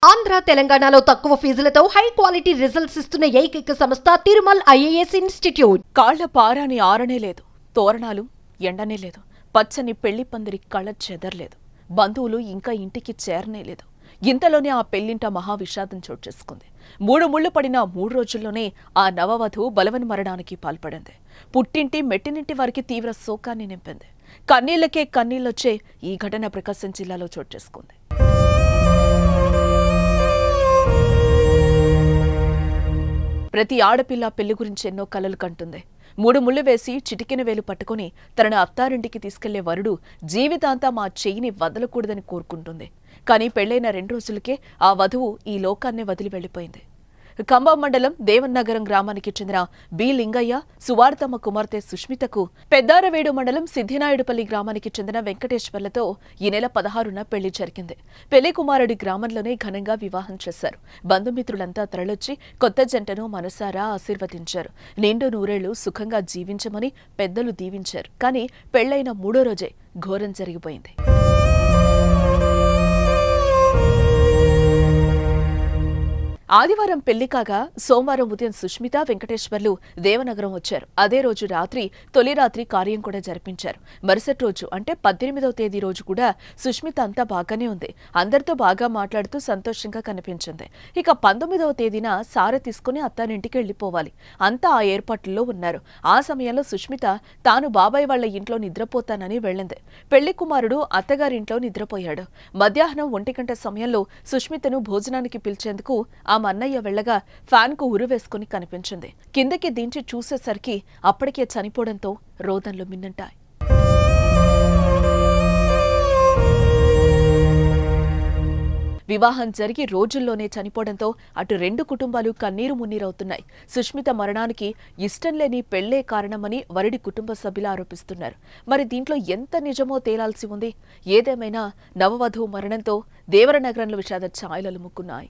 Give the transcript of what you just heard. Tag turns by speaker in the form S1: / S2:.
S1: ఆంధ్ర తెలంగాణలో తక్కువ ఫీజులతో high quality results ఇస్తున్న ఏకైక సంస్థ తిరుమల్ ఐఏఎస్ ఇన్స్టిట్యూట్.
S2: కాళ్ల పారాని ఆరనే లేదు, తోరణాలు ఎండనే లేదు, పచ్చని పెళ్లి పందిరి కళ్ళ చెదర్లేదు, బంధువులు ఇంకా ఇంటికి చేరనే లేదు. ఇంతలోనే ఆ పెళ్లింట మహావిషాదం చోటు చేసుకుంది. 3 ముళ్లు పడిన 3 రోజుల్లోనే ఆ నవవధువు బలవన్ మరణానికి పాల్పడింది. పుట్టింటి మెట్టినింటి వారికి తీవ్ర శోకాన్ని నింపింది. కన్నీళ్లకే కన్నీళ్లొచ్చే ఈ ఘటన ప్రకాశం జిల్లాలో చోటు చేసుకుంది. ప్రతి ఆడపిల్ల పెళ్లి గురించి ఎన్నో కలలు కంటుంది. 3 ముళ్లు వేసి చిటికెన వేలు పట్టుకుని తనను అత్తారింటికి తీసుకెళ్లే వరుడు జీవితాంతం ఆ చెయ్యిని వదలకూడదని కోరుకుంటుంది. కానీ పెళ్లైన 2 రోజులకే ఆ వధువు ఈ లోకాన్నే వదిలి వెళ్లిపోయింది. ఖమ్మం మండలం దేవన్నగరం గ్రామానికి చెందిన బి లింగయ్య, సువార్తమ్మ కుమార్తె సుష్మితకు పెద్దారవేడు మండలం సిద్ధినాయుడుపల్లి గ్రామానికి చెందిన వెంకటేశ్వర్లతో ఈ నెల 16న పెళ్లి జరిగింది. పెళ్లి కుమారుడి గ్రామంలోనే ఘనంగా వివాహం చేశారు. బంధుమిత్రులంతా తరలొచ్చి కొత్త జంటను మనసారా ఆశీర్వదించారు. నిండు నూరేళ్లు సుఖంగా జీవించమని పెద్దలు దీవించారు. కానీ పెళ్లైన 3వ రోజే ఘోరం జరిగిపోయింది. ఆదివారం పెళ్లి కాగా సోమవారం ఉదయం సుష్మిత, వెంకటేశ్వర్లు దేవనగరం వచ్చారు. అదే రోజు రాత్రి తొలి రాత్రి కార్యం కూడా జరిపించారు. మరుసటి రోజు అంటే 18వ తేదీ రోజు కూడా సుష్మిత అంతా బాగానే ఉంది. అందరితో బాగా మాట్లాడుతూ సంతోషంగా కనిపించింది. ఇక 19వ తేదీన సారె తీసుకుని అత్తారింటికి వెళ్లిపోవాలి. అంతా ఆ ఏర్పాట్లలో ఉన్నారు. ఆ సమయంలో సుష్మిత తాను బాబాయ్ వాళ్ల ఇంట్లో నిద్రపోతానని వెళ్లింది. పెళ్లి కుమారుడు అత్తగారింట్లో నిద్రపోయాడు. మధ్యాహ్నం 1 గంట సమయంలో సుష్మితను భోజనానికి పిలిచేందుకు ఆ అన్నయ్య వెళ్లగా ఫ్యాన్ కు ఉరివేసుకుని కనిపించింది. కిందకి దించి చూసేసరికి అప్పటికే చనిపోవడంతో రోదన్లు మిన్నంటాయి. వివాహం జరిగి రోజుల్లోనే చనిపోవడంతో అటు 2 కుటుంబాలు కన్నీరు మున్నీరవుతున్నాయి. సుష్మిత మరణానికి ఇష్టం లేని పెళ్లే కారణమని వరుడి కుటుంబ సభ్యులు ఆరోపిస్తున్నారు. మరి దీంట్లో ఎంత నిజమో తేలాల్సి ఉంది. ఏదేమైనా నవవధువు మరణంతో దేవరనగరంలో విషాద ఛాయలు అలుముకున్నాయి.